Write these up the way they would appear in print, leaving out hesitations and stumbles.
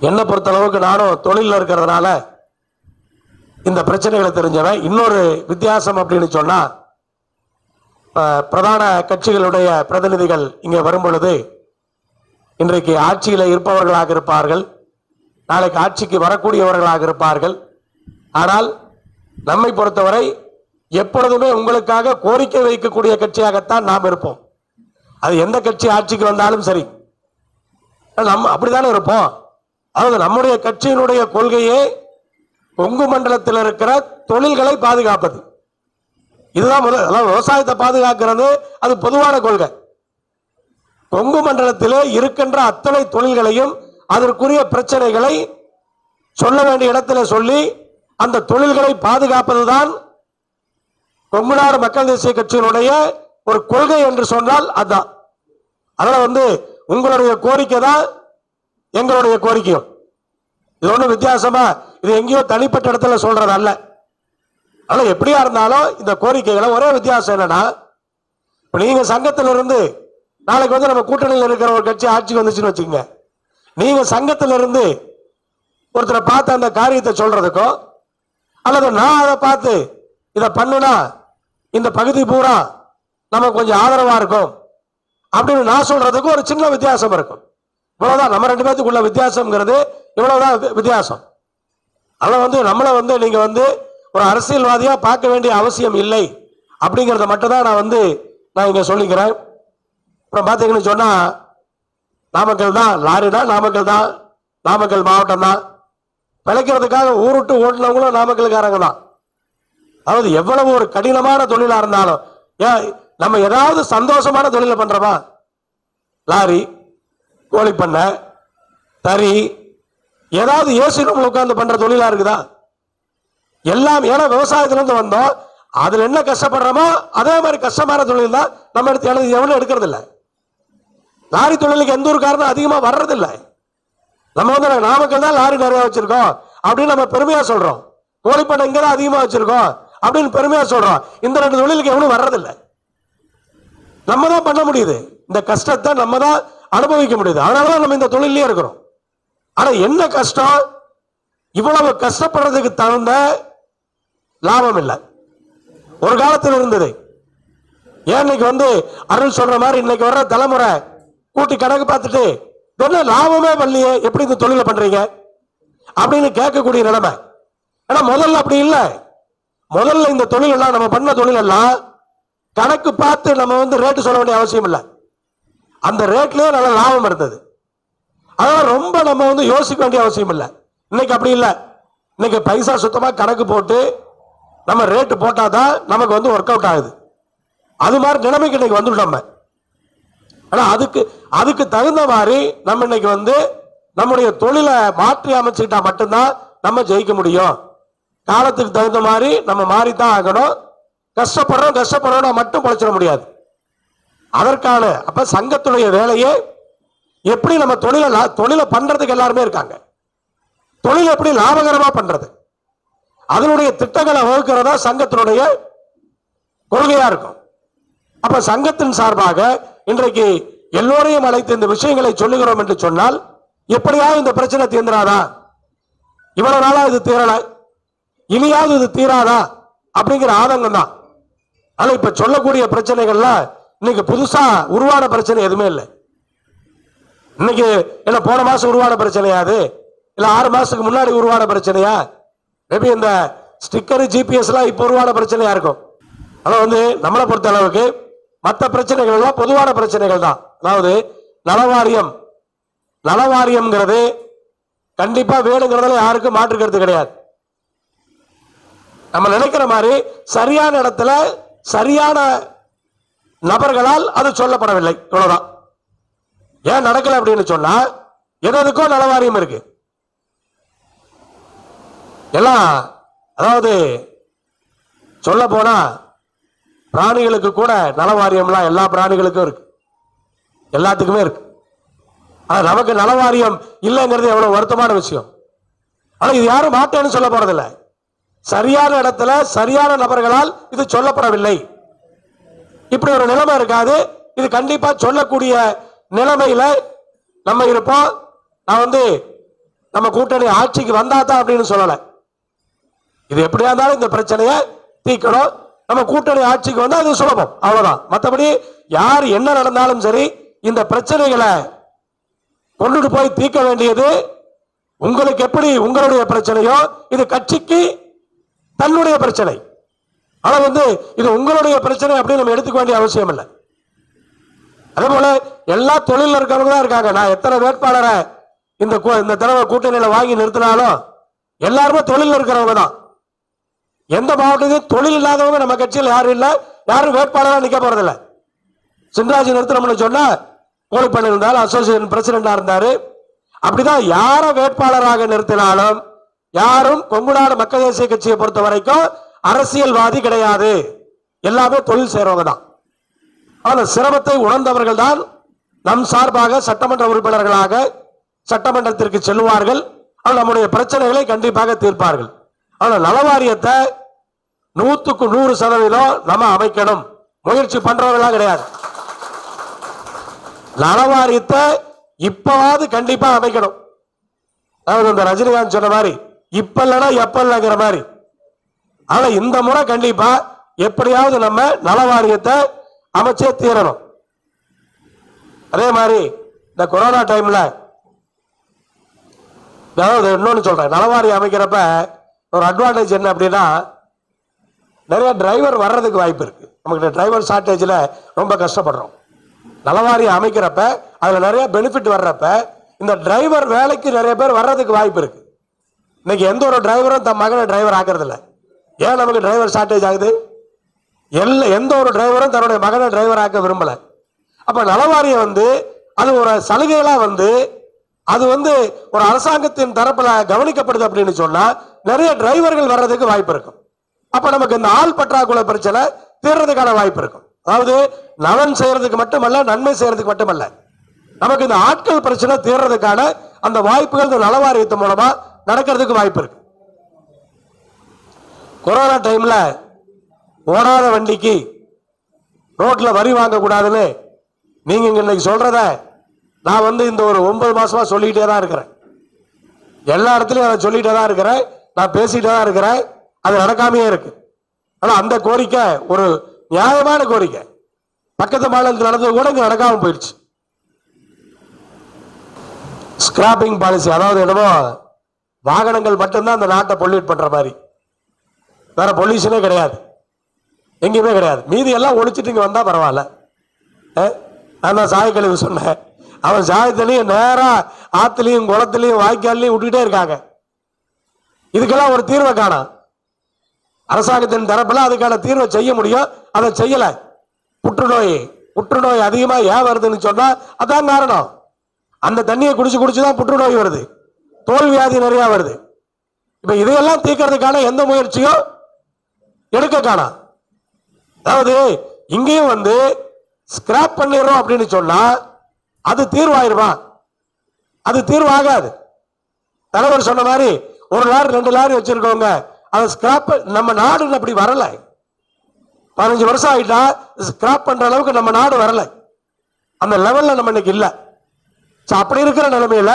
என்னை பொறுத்தளவுக்கு நானும் தொழிலில் இருக்கிறதுனால இந்த பிரச்சனைகளை தெரிஞ்சவன். இன்னொரு வித்தியாசம் அப்படின்னு சொன்னா, பிரதான கட்சிகளுடைய பிரதிநிதிகள் இங்கே வரும் பொழுது இன்றைக்கு ஆட்சியில் இருப்பவர்களாக இருப்பார்கள், நாளைக்கு ஆட்சிக்கு வரக்கூடியவர்களாக இருப்பார்கள். ஆனால் நம்மை பொறுத்தவரை எப்பொழுதுமே உங்களுக்காக கோரிக்கை வைக்கக்கூடிய கட்சியாகத்தான் நாம் இருப்போம். அது எந்த கட்சி ஆட்சிக்கு வந்தாலும் சரி, நம்ம அப்படித்தானே இருப்போம். அதாவது நம்முடைய கட்சியினுடைய கொள்கையே கொங்கு மண்டலத்தில் இருக்கிற தொழில்களை பாதுகாப்பது. இதுதான் முதல். அதாவது விவசாயத்தை பாதுகாக்கிறது அது பொதுவான கொள்கை. கொங்கு மண்டலத்திலே இருக்கின்ற அத்தனை தொழில்களையும் அதற்குரிய பிரச்சனைகளை சொல்ல வேண்டிய இடத்துல சொல்லி அந்த தொழில்களை பாதுகாப்பதுதான் கொங்குநாடு மக்கள் தேசிய கட்சியினுடைய ஒரு கொள்கை என்று சொன்னால் அதுதான். அதனால உங்களுடைய கோரிக்கை தான் எங்களுடைய கோரிக்கையும். இது ஒன்றும் வித்தியாசமா இது எங்கேயோ தனிப்பட்ட இடத்துல சொல்றது அல்ல. ஆனால் எப்படியா இருந்தாலும் இந்த கோரிக்கைகளை ஒரே வித்தியாசம் என்னன்னா, இப்போ நீங்க சங்கத்திலிருந்து நாளைக்கு நம்ம கூட்டணியில் இருக்கிற ஒரு கட்சி ஆட்சிக்கு வந்துச்சுன்னு வச்சுக்கோங்க, நீங்க சங்கத்திலிருந்து ஒருத்தரை பார்த்து அந்த காரியத்தை சொல்றதுக்கோ அல்லது நான் அதை பார்த்து இதை பண்ணுனா இந்த பகுதி பூரா நமக்கு கொஞ்சம் ஆதரவா இருக்கும் அப்படின்னு நான் சொல்றதுக்கு ஒரு சின்ன வித்தியாசம் இருக்கும். இவ்வளவுதான் நம்ம ரெண்டு பேத்துக்குள்ள வித்தியாசம்ங்கிறது, இவ்வளவுதான் வித்தியாசம். அதில் நம்மளை நீங்க ஒரு அரசியல்வாதியா பார்க்க வேண்டிய அவசியம் இல்லை அப்படிங்கிறத மட்டும் தான் நான் இங்க சொல்லிக்கிறேன். அப்புறம் பார்த்தீங்கன்னு சொன்னா, நாமக்கல் தான் லாரினா நாமக்கல் தான், நாமக்கல் மாவட்டம் தான். பிழைக்கிறதுக்காக ஊருட்டு ஓட்டுனவங்களும் நாமக்கல்காரங்க தான். அதாவது எவ்வளவு ஒரு கடினமான தொழிலா இருந்தாலும், ஏன் நம்ம ஏதாவது சந்தோஷமான தொழிலை பண்றோமா? லாரி, கோழிப்பண்ணை, தறி, ஏதாவது ஏசி ரூம்ல உட்கார்ந்து பண்ற தொழிலா இருக்குதா? எல்லாம். ஏன்னா விவசாயத்திலிருந்து வந்தோம், அதுல என்ன கஷ்டப்படுறோமோ அதே மாதிரி கஷ்டமான தொழில் தான் நம்ம எவ்வளவு எடுக்கிறது இல்லை. லாரி தொழிலுக்கு எந்த ஒரு காரணம் அதிகமா வர்றதில்லை. நம்ம நாமக்கல் தான் லாரி நிறைய வச்சிருக்கோம் அப்படின்னு நம்ம பெருமையா சொல்றோம். கோழிப்பண்ணை இங்க தான் அதிகமா வச்சிருக்கோம் அப்படின்னு பெருமையா சொல்றோம். இந்த ரெண்டு தொழிலுக்கு எவ்வளவு வர்றதில்லை. நம்ம தான் பண்ண முடியுது, இந்த கஷ்டத்தை நம்ம தான் அனுபவிக்க முடியுது. அதனாலதான் நம்ம இந்த தொழிலே இருக்கிறோம். ஆனா என்ன கஷ்டம், இவ்வளவு கஷ்டப்படுறதுக்கு தகுந்த லாபம் இல்லை. ஒரு காலத்தில் இருந்தது. ஏன் இன்னைக்கு அருள் சொல்ற மாதிரி இன்னைக்கு வர்ற தலைமுறை கூட்டி கணக்கு பார்த்துட்டு என்ன லாபமே பண்ணலையே, எப்படி இந்த தொழிலை பண்றீங்க அப்படின்னு கேட்கக்கூடிய நிலைமை. ஆனா முதல்ல அப்படி இல்லை. முதல்ல இந்த தொழில் எல்லாம் நம்ம பண்ண தொழில் எல்லாம் கணக்கு பார்த்து நம்ம ரேட்டு சொல்ல வேண்டிய அவசியம் இல்லை. அந்த ரேட்லயே நல்ல லாபம் இருந்தது. அதனால ரொம்ப நம்ம யோசிக்க வேண்டிய அவசியம் இல்லை. இன்னைக்கு அப்படி இல்லை. இன்னைக்கு பைசா சுத்தமா கணக்கு போட்டு நம்ம ரேட்டு போட்டாதான் நமக்கு ஒர்க் அவுட் ஆகுது. அது மாதிரி நிலைமைக்கு இன்னைக்கு வந்துட்டோம் நம்ம. ஆனா அதுக்கு தகுந்த மாதிரி நம்ம இன்னைக்கு நம்முடைய தொழிலை மாற்றி அமைச்சுக்கிட்டா மட்டும்தான் நம்ம ஜெயிக்க முடியும். காலத்துக்கு தகுந்த மாதிரி நம்ம மாறித்தான் ஆகணும். கஷ்டப்படுறோம் மட்டும் பழச்சிட முடியாது. அதற்கான அப்ப சங்கத்துடைய வேலையே எப்படி நம்ம தொழிலை பண்றதுக்கு எல்லாருமே இருக்காங்க. தொழில் எப்படி லாபகரமா பண்றது, அதனுடைய திட்டங்களை வகுக்கிறதா சங்கத்தினுடைய கொள்கையா இருக்கும். அப்ப சங்கத்தின் சார்பாக இன்றைக்கு எல்லோரையும் அழைத்து இந்த விஷயங்களை சொல்லுகிறோம் என்று சொன்னால், எப்படியாவது இந்த பிரச்சனை தீர்ந்துராதா, இவ்வளவு நாளா இது தீரல, இனியாவது இது தீராதா அப்படிங்கிற ஆதங்கம் தான். ஆனா இப்ப சொல்லக்கூடிய பிரச்சனைகள்லாம் இன்னைக்கு புதுசா உருவான பிரச்சனை எதுவுமே இல்லை. இன்னைக்கு என்ன போன மாசம் உருவான பிரச்சனையாது, இல்ல 6 மாசத்துக்கு முன்னாடி உருவான பிரச்சனையா? மேபி இந்த ஸ்டிக்கர் ஜிபிஎஸ் எல்லாம் இப்ப உருவான பிரச்சனையா இருக்கும். ஆனா நம்மளை பொறுத்த அளவுக்கு மற்ற பிரச்சனைகள் எல்லாம் பொதுவான பிரச்சனைகள் தான். அதாவது நலவாரியம்ங்கிறது கண்டிப்பா வேணுங்கிறதுல யாருக்கும் மாற்றுக்கிறது கிடையாது. நம்ம நினைக்கிற மாதிரி சரியான இடத்துல சரியான நபர்களால் அது சொல்லப்படவில்லை, இவ்வளவுதான். ஏன் நடக்கல அப்படின்னு சொன்னா, எதுக்கும் நலவாரியம் இருக்கு எல்லாம். அதாவது சொல்ல போனா பிராணிகளுக்கு கூட நலவாரியம்லாம் எல்லா பிராணிகளுக்கும் இருக்கு, எல்லாத்துக்குமே இருக்கு. ஆனா நமக்கு நலவாரியம் இல்லைங்கிறது எவ்வளவு வருத்தமான விஷயம். ஆனா இது யாரும் மாட்டேன்னு சொல்ல போறதில்லை. சரியான இடத்துல சரியான நபர்களால் இது சொல்லப்படவில்லை. இப்படி ஒரு நிலைமை இருக்காது. இது கண்டிப்பா சொல்லக்கூடிய நிலைமையில நம்ம இருப்போம். நான் நம்ம கூட்டணி ஆட்சிக்கு வந்தாதான் அப்படின்னு சொல்லல. இது எப்படியா இருந்தாலும் இந்த பிரச்சனையை தீர்க்கணும். நம்ம கூட்டணி ஆட்சிக்கு வந்தா அது சுலபம், அவ்வளவுதான். மற்றபடி யார் என்ன நடந்தாலும் சரி, இந்த பிரச்சனைகளை கொண்டுட்டு போய் தீர்க்க வேண்டியது உங்களுக்கு எப்படி உங்களுடைய பிரச்சனையோ இது கட்சிக்கு தன்னுடைய பிரச்சனை. ஆனா இது உங்களுடைய பிரச்சனை அப்படின்னு நம்ம எடுத்துக்க வேண்டிய அவசியம் இல்லை. அதே போல எல்லா தொழில் இருக்கிறவங்க தான் இருக்காங்க. நான் எத்தனை வேட்பாளரை இந்த தடவை கூட்டணியில வாங்கி நிறுத்தினாலும் எல்லாருமே தொழில் இருக்கிறவங்க தான். எந்த மாவட்டத்தையும் தொழில் இல்லாதவங்க நம்ம கட்சியில் யாரும் இல்லை, யாரும் வேட்பாளராக நிக்க போறதில்லை. சின்ராஜ் நிறுத்தணும்னு சொன்னா கோழிப்பண்ண இருந்தாலும் அசோசியேஷன் பிரசிடண்டா இருந்தாரு. அப்படிதான் யார வேட்பாளராக நிறுத்தினாலும் யாரும் கொங்குநாடு மக்கள் தேசிய கட்சியை பொறுத்த வரைக்கும் அரசியல்வாதி கிடையாது, எல்லாமே தொழில் செய்றவங்க தான். அந்த சிரமத்தை உணர்ந்தவர்கள் தான் நம் சார்பாக சட்டமன்ற உறுப்பினர்களாக சட்டமன்றத்திற்கு செல்வார்கள். நம்முடைய பிரச்சனைகளை கண்டிப்பாக தீர்ப்பார்கள். ஆனால் நலவாரியத்தை 100% நம்ம அமைக்கணும், முயற்சி பண்றவர்களா கிடையாது. நலவாரியத்தை இப்பவாவது கண்டிப்பா அமைக்கணும். இந்த ரஜினிகாந்த் சொன்ன மாதிரி இப்ப இல்லைன்னா எப்ப இல்லைங்கிற மாதிரி. ஆனா இந்த முறை கண்டிப்பா எப்படியாவது நம்ம நலவாரியத்தை அமைச்சே தீரணும். அதே மாதிரி இந்த கொரோனா டைம்ல இன்னொன்னு சொல்றேன், நலவாரியம் அமைக்கிறப்ப ஒரு அட்வான்டேஜ் என்ன அப்படின்னா, நிறைய டிரைவர் வர்றதுக்கு வாய்ப்பு இருக்கு. நமக்கு டிரைவர் ஷார்டேஜ்ல ரொம்ப கஷ்டப்படுறோம். நலவாரியம் அமைக்கிறப்ப அதுல நிறைய பெனிஃபிட் வர்றப்ப இந்த டிரைவர் வேலைக்கு நிறைய பேர் வர்றதுக்கு வாய்ப்பு இருக்கு. இன்னைக்கு எந்த ஒரு டிரைவரும் தன் மகனை டிரைவர் ஆக்குறது இல்லை. ஏன் நமக்கு டிரைவர் ஷார்டேஜ் ஆகுது? எந்த ஒரு டிரைவரும் தன்னுடைய மகனை டிரைவர் ஆக்க விரும்பல. அப்ப நலவாரியம் அது ஒரு சலுகைகளா அது ஒரு அரசாங்கத்தின் தரப்புல கவனிக்கப்படுது அப்படின்னு சொன்னா நிறைய டிரைவர்கள் வர்றதுக்கு வாய்ப்பு இருக்கும். அப்ப நமக்கு இந்த ஆள் பற்றாக்குறை பிரச்சனை தீர்றதுக்கான வாய்ப்பு இருக்கும். அதாவது நலன் செய்யறதுக்கு மட்டுமல்ல, நன்மை செய்யறதுக்கு மட்டுமல்ல, நமக்கு இந்த ஆட்கள் பிரச்சனை தீர்றதுக்கான அந்த வாய்ப்புகள் இந்த நலவாரியத்தின் மூலமா நடக்கிறதுக்கு வாய்ப்பு இருக்கு. கொரோனா டைம்ல ஓடாத வண்டிக்கு ரோட்ல வரி வாங்க கூடாதுன்னு நீங்க இன்னைக்கு சொல்றத நான் இந்த ஒரு 9 மாசமா சொல்லிட்டே தான் இருக்கிறேன். எல்லா இடத்துலயும் அதை சொல்லிட்டே தான் இருக்கிறேன், நான் பேசிட்டே தான் இருக்கிறேன். அது நடக்காமையே இருக்கு. ஆனா அந்த கோரிக்கை ஒரு நியாயமான கோரிக்கை. பக்கத்து மாநிலத்தில் நடந்தது கூட இங்க நடக்காம போயிடுச்சு. ஸ்கிராப்பிங் பாலிசி, அதாவது என்னமோ வாகனங்கள் மட்டும்தான் அந்த நாட்டை பொல்யூட் பண்ற மாதிரி, வேற பொல்யூஷனே கிடையாது, எங்கேயுமே கிடையாது. மீதி எல்லாம் ஒழிச்சிட்டு இங்க வந்தா பரவாயில்ல. நான் தான் சாய கழிவு சொன்னேன், அவன் சாயத்திலையும் நேரா ஆத்துலையும் குளத்திலையும் வாய்க்காலையும் விட்டுக்கிட்டே இருக்காங்க. இதுக்கெல்லாம் ஒரு தீர்வை காணும். அரசாங்கத்தின் தரப்புல அதுக்கான தீர்வை செய்ய முடியும், அதை செய்யல. புற்றுநோய் அதிகமா ஏன் வருதுன்னு சொன்னா அதான் காரணம். அந்த தண்ணியை குடிச்சுதான் புற்றுநோய் வருது, தோல் வியாதி நிறைய வருது. இப்ப இதையெல்லாம் தீர்க்கறதுக்கான எந்த முயற்சியும் எடுக்க காணோம். அதாவது இங்கேயும் ஸ்கிராப் பண்ணிடுறோம் அப்படின்னு சொன்னா அது தீர்வாயிருமா? அது தீர்வாகாது. தலைவர் சொன்ன மாதிரி 1 லாரி 2 லாரி வச்சிருக்கவங்க அதை ஸ்கிராப், நம்ம நாடு அப்படி வரல. 15 வருஷம் ஆயிட்டா ஸ்கிராப் பண்ற அளவுக்கு நம்ம நாடு வரல, அந்த லெவல்ல நம்ம இன்னைக்கு இல்ல. அப்படி இருக்கிற நிலைமையில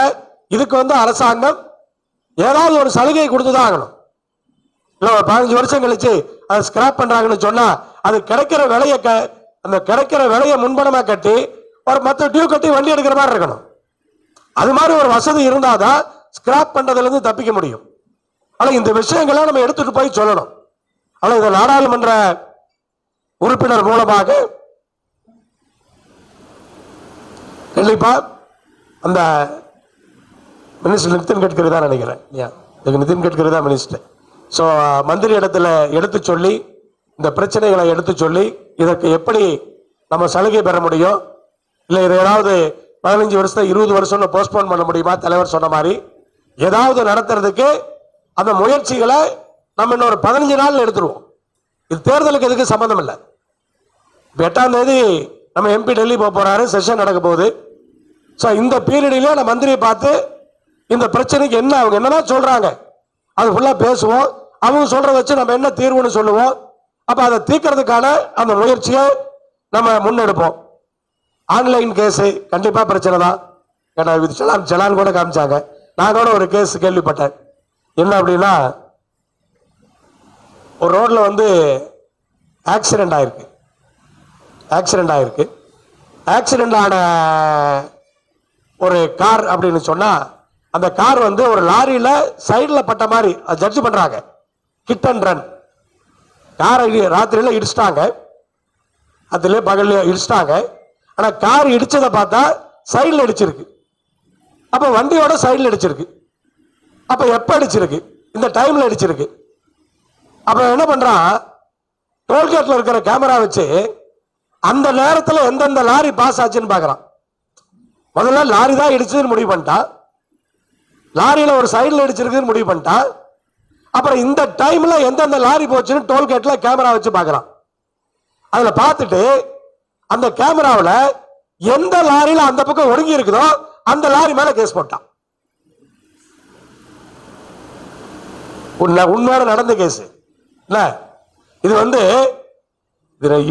இதுக்கு அரசாங்கம் ஏதாவது ஒரு சலுகை கொடுத்துதான் ஆகணும். இல்ல 15 வருஷம் கழிச்சு அதை ஸ்கிராப் பண்றாங்கன்னு சொன்னா அது கிடைக்கிற விலையை முன்பணமா கட்டி ஒரு மற்ற டியூ கட்டி வண்டி எடுக்கிற மாதிரி இருக்கணும். அது மாதிரி ஒரு வசதி இருந்தாதான் ஸ்கிராப் பண்றதுல இருந்து தப்பிக்க முடியும். ஆனா இந்த விஷயங்களை நம்ம எடுத்துட்டு போய் சொல்லணும். ஆனா இந்த நாடாளுமன்ற உறுப்பினர் மூலமாக கண்டிப்பா அந்த மினிஸ்டர் நிதின் கட்கரி தான் நினைக்கிறேன், நிதின் கட்கரி தான் மினிஸ்டர். ஸோ மந்திரி இடத்துல எடுத்து சொல்லி இந்த பிரச்சனைகளை எடுத்து சொல்லி இதற்கு எப்படி நம்ம சலுகை பெற முடியும், இல்லை இதை ஏதாவது 15 வருஷம் 20 வருஷம் போஸ்ட்போன் பண்ண முடியுமா? தலைவர் சொன்ன மாதிரி ஏதாவது நடத்துறதுக்கு அந்த முயற்சிகளை நம்ம இன்னொரு 15 நாள் எடுத்துருவோம். இது தேர்தலுக்கு எதுக்கு சம்பந்தம் இல்லை. 8ஆம் தேதி நம்ம எம்பி டெல்லி போக போறாரு, செஷன் நடக்க போகுது. ஸோ இந்த பீரியடில நம்ம மந்திரியை பார்த்து இந்த பிரச்சனைக்கு என்ன அவங்க என்னதான் சொல்றாங்க அது ஃபுல்லா பேசுவோம். அவங்க சொல்றத வச்சு நம்ம என்ன தீர்வுன்னு சொல்லுவோம். அப்ப அதை தீர்க்கறதுக்கான அந்த முயற்சியை நம்ம முன்னெடுப்போம். ஆன்லைன் கேஸ் கண்டிப்பா பிரச்சனை தான். செலான் கூட காமிச்சாங்க. நான் கூட ஒரு கேஸ் கேள்விப்பட்டேன். என்ன அப்படின்னா, ஒரு ரோட்ல வந்து ஆக்சிடென்ட் ஆயிருக்கு. ஆக்சிடென்ட் ஆன ஒரு கார் அப்படின்னு சொன்னா, அந்த கார் வந்து ஒரு லாரியில சைடில் பட்ட மாதிரி ஜட்ஜ் பண்றாங்க. Hit and run. காரை ராத்திரியில இடிச்சிட்டாங்க, அதுல பகல்ல இடிச்சிட்டாங்க. ஆனா கார் இடிச்சதை பார்த்தா சைடில் இடிச்சிருக்கு. அப்ப வண்டியோட சைடில் இடிச்சிருக்கு. அப்ப எப்ப அடிச்சிருக்கு? இந்த டைம்ல அடிச்சிருக்கு. அப்ப என்ன பண்றான், டோல்கேட்ல இருக்கிற கேமரா வச்சு அந்த நேரத்தில் எந்தெந்த லாரி பாஸ் ஆச்சுன்னு பாக்குறான். முதல்ல லாரி தான் இடிச்சதுன்னு முடிவு பண்ணிட்டான். லாரியில ஒரு சைடில் இடிச்சிருக்குன்னு முடிவு பண்ணிட்டான். அப்புறம் இந்த டைம்ல எந்தெந்த லாரி போச்சுன்னு டோல்கேட்ல கேமரா வச்சு பாக்குறான். அதுல பார்த்துட்டு அந்த கேமராவில் எந்த லாரியில அந்த பக்கம் ஒடுங்கி இருக்குதோ அந்த லாரி மேல கேஸ் போட்டான். உண்மையான நடந்த கேஸ். இது வந்து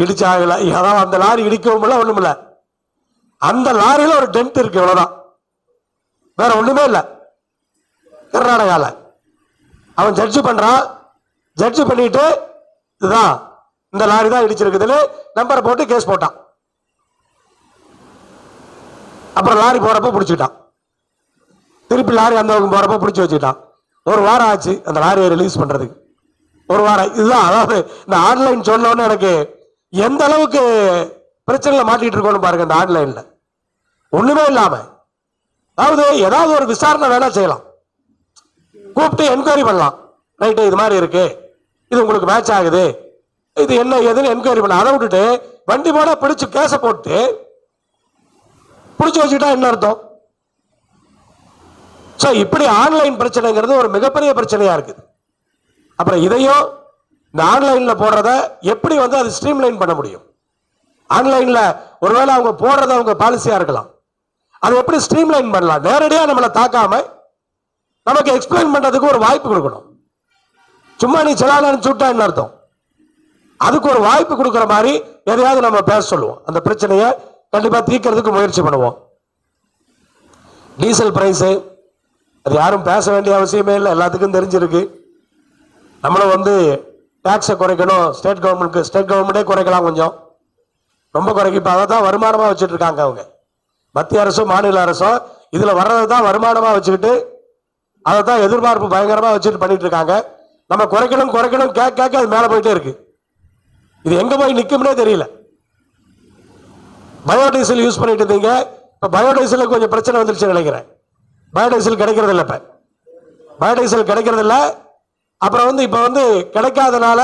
இடிச்சாகல, அதாவது அந்த லாரி இடிக்கவும் இல்லை, ஒண்ணும் இல்லை. அந்த லாரியில ஒரு டென்ட் இருக்கு, இவ்வளவுதான், வேற ஒண்ணுமே இல்லை. கர்நாடகால அவன் ஜட்ஜ் பண்றான். ஜட்ஜ் பண்ணிட்டு இதுதான் இந்த லாரி தான் இடிச்சிருக்குதுன்னு நம்பரை போட்டு கேஸ் போட்டான். அப்புறம் லாரி போறப்ப பிடிச்சிட்டான். திருப்பி லாரி அந்த பக்கம் போறப்ப பிடிச்சி வச்சுட்டான். ஒரு வாரம் ஆச்சு அந்த லாரியை ரிலீஸ் பண்றதுக்கு. ஒரு வாரம். இதுதான், அதாவது இந்த ஆன்லைன் சொன்னோன்னு எனக்கு எந்த அளவுக்கு பிரச்சனையில மாட்டிட்டு இருக்கோன்னு பாருங்க. இந்த ஆன்லைன்ல ஒண்ணுமே இல்லாம, அதாவது ஏதாவது ஒரு விசாரணை வேணா செய்யலாம், கூப்பிட்டு என்கொயரி பண்ணலாம். ரைட்டு, இது மாதிரி இருக்கு, இது உங்களுக்கு மேட்ச் ஆகுது, இது என்ன ஏதுன்னு என்கொயரி பண்ண. அதை விட்டுட்டு வண்டி போட பிடிச்சு கேச போட்டு பிடிச்சு வச்சுட்டா என்ன அர்த்தம்? இப்படி ஆன்லைன் பிரச்சனைங்கிறது ஒரு மிகப்பெரிய பிரச்சனையா இருக்குது. அப்புறம் இதையும் இந்த ஆன்லைன்ல போடுறத எப்படி வந்து அது ஸ்ட்ரீம்லைன் பண்ண முடியும்? ஆன்லைன்ல ஒருவேளை அவங்க போடுறத அவங்க பாலிசியா இருக்கலாம், அதை எப்படி ஸ்ட்ரீம்லைன் பண்ணலாம்? நேரடியா நம்மளை தாக்காம நமக்கு எக்ஸ்பிளைன் பண்றதுக்கு ஒரு வாய்ப்பு கொடுக்கணும். சும்மா நீ செலான்னு சுட்டா என்ன அர்த்தம்? அதுக்கு ஒரு வாய்ப்பு கொடுக்கிற மாதிரி எதையாவது நம்ம பேச சொல்லுவோம். அந்த பிரச்சனையை கண்டிப்பா தீர்க்கிறதுக்கு முயற்சி பண்ணுவோம். டீசல் பிரைஸ் அது யாரும் பேச வேண்டிய அவசியமே இல்லை, எல்லாத்துக்கும் தெரிஞ்சிருக்கு. நம்மளும் வந்து டாக்ஸை குறைக்கணும். ஸ்டேட் கவர்மெண்ட்டே குறைக்கலாம், கொஞ்சம் ரொம்ப குறைக்க. இப்போ அதை தான் வருமானமா வச்சுட்டு இருக்காங்க அவங்க. மத்திய அரசும் மாநில அரசும் இதுல வர்றதை தான் வருமானமா வச்சுக்கிட்டு அதை தான் எதிர்பார்ப்பு பயங்கரமா வச்சுட்டு பண்ணிட்டு இருக்காங்க. நம்ம குறைக்கணும் குறைக்கணும் கேட்க அது மேல போயிட்டே இருக்கு. இது எங்க போய் நிக்கும்னே தெரியல. பயோடீசல் யூஸ் பண்ணிட்டு இருந்தீங்க, இப்ப பயோடீசலுக்கு கொஞ்சம் பிரச்சனை வந்துருச்சு நினைக்கிறேன். பயோடீசல் கிடைக்கிறது இல்லை, இப்ப பயோடீசல் கிடைக்கிறது இல்லை. அப்புறம் வந்து இப்ப வந்து கிடைக்காதனால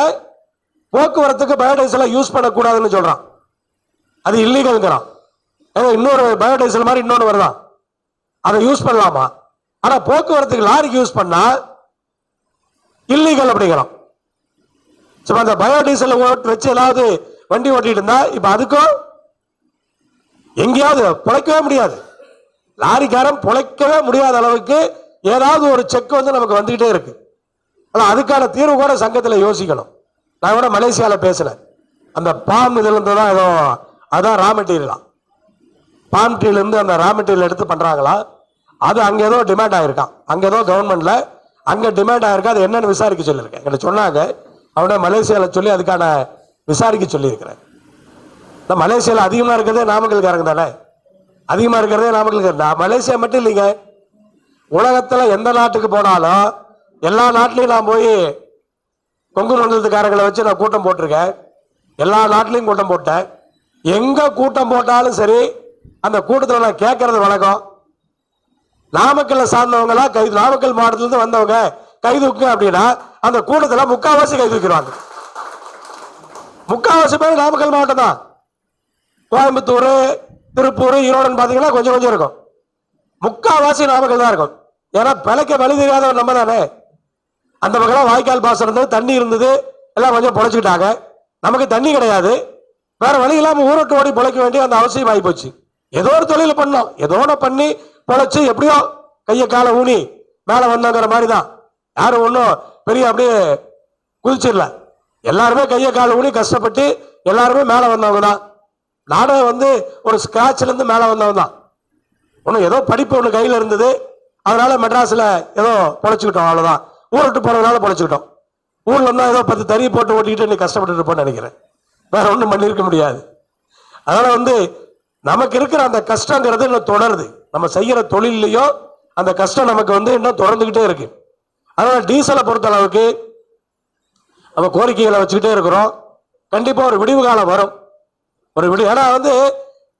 போக்குவரத்துக்கு பயோடீசலை யூஸ் பண்ணக்கூடாதுன்னு சொல்றான். அது இல்லீகல்ங்கிறான். இன்னொரு பயோடீசல் மாதிரி இன்னொன்று வருதான், அதை யூஸ் பண்ணலாமா? ஆனா போக்குவரத்துக்கு லாரிக்கு யூஸ் பண்ணா இல்லீகல் அப்படிங்கிறோம். அந்த பயோடீசல் வச்சு ஏதாவது வண்டி ஓட்டிட்டு இருந்தா இப்ப அதுக்கும் எங்கேயாவது பிழைக்கவே முடியாது. லாரிக்காரன் பிழைக்கவே முடியாத அளவுக்கு ஏதாவது ஒரு செக் வந்து நமக்கு வந்துகிட்டே இருக்கு. அதுக்கான தீர்வு கூட சங்கத்தில் யோசிக்கணும். நான் கூட மலேசியாவில் பேசினேன். அந்த பாம் இதுல இருந்து தான் ஏதோ அதான் ரா மெட்டீரியலா, பாம் டீல இருந்து அந்த ரா மெட்டீரியல் எடுத்து பண்றாங்களா, அது அங்க ஏதோ டிமாண்ட் ஆயிருக்கான். அங்க ஏதோ கவர்மெண்ட்ல அங்க டிமாண்ட் ஆயிருக்கா, அது என்னன்னு விசாரிக்க சொல்லியிருக்கேன். என்கிட்ட சொன்னாங்க. அவனே மலேசியாவில் சொல்லி அதுக்கான விசாரிக்க சொல்லியிருக்கிறேன். மலேசியாவில் அதிகமா இருக்கிறதே நாமக்கல்காரங்க தானே, அதிகமா இருக்கிறதே நாமக்கல். மலேசியா மட்டும் இல்லைங்க, உலகத்துல எந்த நாட்டுக்கு போனாலும் எல்லா நாட்டிலையும் நான் போய் கொங்கு மண்டலத்துக்காரங்களை வச்சு நான் கூட்டம் போட்டிருக்கேன். எல்லா நாட்டிலையும் கூட்டம் போட்டேன். எங்க கூட்டம் போட்டாலும் சரி, அந்த கூட்டத்தில் நான் கேட்கறது வழக்கம், நாமக்கல்ல சார்ந்தவங்களா கைது, நாமக்கல் மாவட்டத்திலிருந்து வந்தவங்க கைதுக்கு அப்படின்னா அந்த கூட்டத்தில் முக்காவாசி கைது வைக்கிறாங்க. முக்காவாசி பேர் நாமக்கல் மாவட்டம் தான். கோயம்புத்தூர், திருப்பூர், ஈரோடுன்னு பாத்தீங்கன்னா கொஞ்சம் கொஞ்சம் இருக்கும். முக்காவாசி நாமக்கல் தான் இருக்கும். ஏன்னா பிழைக்க வழி தெரியாதவர் நம்ம தானே. அந்த பக்கம் வாய்க்கால் பாசம் இருந்தது, தண்ணி இருந்தது, எல்லாம் கொஞ்சம் பொழைச்சுக்கிட்டாங்க. நமக்கு தண்ணி கிடையாது, வேற வழி இல்லாம ஊரோட்டு ஓடி பொழைக்க வேண்டிய அந்த அவசியம் ஆகி போச்சு. ஏதோ ஒரு தொழில் பண்ணோம், ஏதோ ஒன்று பண்ணி பொழைச்சு எப்படியோ கையை காலை ஊனி மேல வந்தோங்கிற மாதிரி தான். யாரும் ஒன்றும் பெரிய அப்படியே குதிச்சிடல. எல்லாருமே கையை காலை ஊனி கஷ்டப்பட்டு எல்லாருமே மேல வந்தவங்க தான். நானும் வந்து ஒரு ஸ்கிராட்ச்ல இருந்து மேல வந்தவங்க தான். ஒன்றும் ஏதோ படிப்பு ஒன்று கையில் இருந்தது, அதனால மெட்ராஸ்ல ஏதோ பொழைச்சுக்கிட்டோம், அவ்வளவுதான். ஊர் விட்டு போறதுனால பொழைச்சுக்கிட்டோம். ஊர்ல இருந்தா ஏதோ 10 தறி போட்டு ஓட்டிக்கிட்டு நீ கஷ்டப்பட்டு இருப்போம்னு நினைக்கிறேன். வேற ஒன்றும் பண்ணியிருக்க முடியாது. அதனால நமக்கு இருக்கிற அந்த கஷ்டங்கிறது இன்னும் தொடருது. நம்ம செய்யற தொழிலையும் அந்த கஷ்டம் நமக்கு இன்னும் தொடர்ந்துகிட்டே இருக்கு. அதனால டீசலை பொறுத்த அளவுக்கு நம்ம கோரிக்கைகளை வச்சுக்கிட்டே இருக்கிறோம். கண்டிப்பா ஒரு விடிவு காலம் வரும். ஒரு விடிவு, ஏன்னா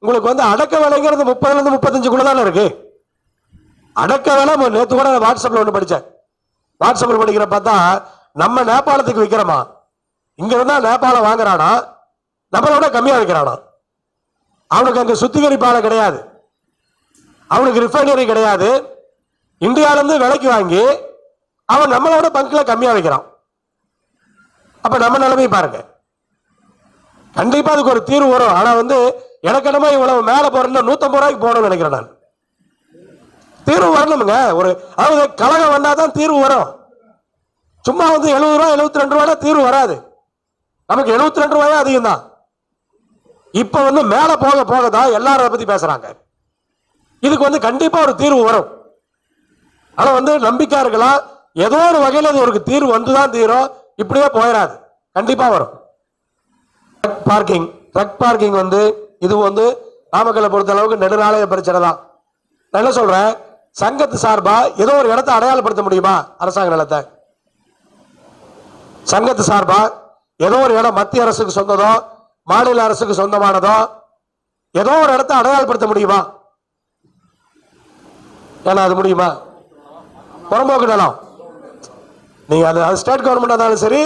உங்களுக்கு அடக்க விலைங்கிறது 30ல இருந்து 35 தானே இருக்கு. அடக்க விலை நேற்று கூட வாட்ஸ்அப்ல ஒன்று படித்தேன். வாட்ஸ்அப்ல படிக்கிற பார்த்தா நம்ம நேபாளத்துக்கு விற்கிறோமா, இங்க இருந்தா நேபாளம் வாங்குறானா, நம்மளோட கம்மியா விற்கிறானா. அவனுக்கு அங்க சுத்திகரிப்பாலை கிடையாது, அவனுக்கு ரிஃபைனரி கிடையாது. இந்தியாவில இருந்து விலைக்கு வாங்கி அவன் நம்மளோட பங்குல கம்மியா வைக்கிறான். அப்ப நம்ம நிலைமை பாருங்க. கண்டிப்பா அதுக்கு ஒரு தீர்வு வரும். ஆனா எனக்கு என்னமோ இவ்வளவு மேல போறேன்னா 150 ரூபாய்க்கு போகணும்னு நினைக்கிறேன் நான். தீர்வு வரணுமுங்க. அதாவது கழகம் வந்தாதான் தீர்வு வரும். சும்மா 70 ரூபாய் 72 ரூபாய் தீர்வு வராது. நமக்கு 72 ரூபாயே அதிகம் தான். இப்ப மேல போக போக தான் எல்லாரும் பத்தி பேசுறாங்க. இதுக்கு கண்டிப்பா ஒரு தீர்வு வரும். ஆனா நம்பிக்கை இருக்கலாம், ஏதோ ஒரு வகையில் அது ஒரு தீர்வு வந்துதான் தீரும். இப்படியே போயிடாது, கண்டிப்பா வரும். ட்ரக் பார்க்கிங் இது நாமக்கல்லை பொறுத்த அளவுக்கு நெடுநாளைய பிரச்சனை தான். நான் என்ன சொல்றேன், சங்கத்து சார்பா ஏதோ ஒரு இடத்தை அடையாளப்படுத்த முடியுமா? அரசாங்க நிலத்தை சங்கத்து சார்பா ஏதோ ஒரு இடம் மத்திய அரசுக்கு சொந்ததோ மாநில அரசுக்கு சொந்தமானதோ ஏதோ ஒரு இடத்தை அடையாளப்படுத்த முடியுமா? ஏன்னா அது முடியுமா? புறம்போக்கு நிலம், நீங்க அது ஸ்டேட் கவர்மெண்ட் இருந்தாலும் சரி,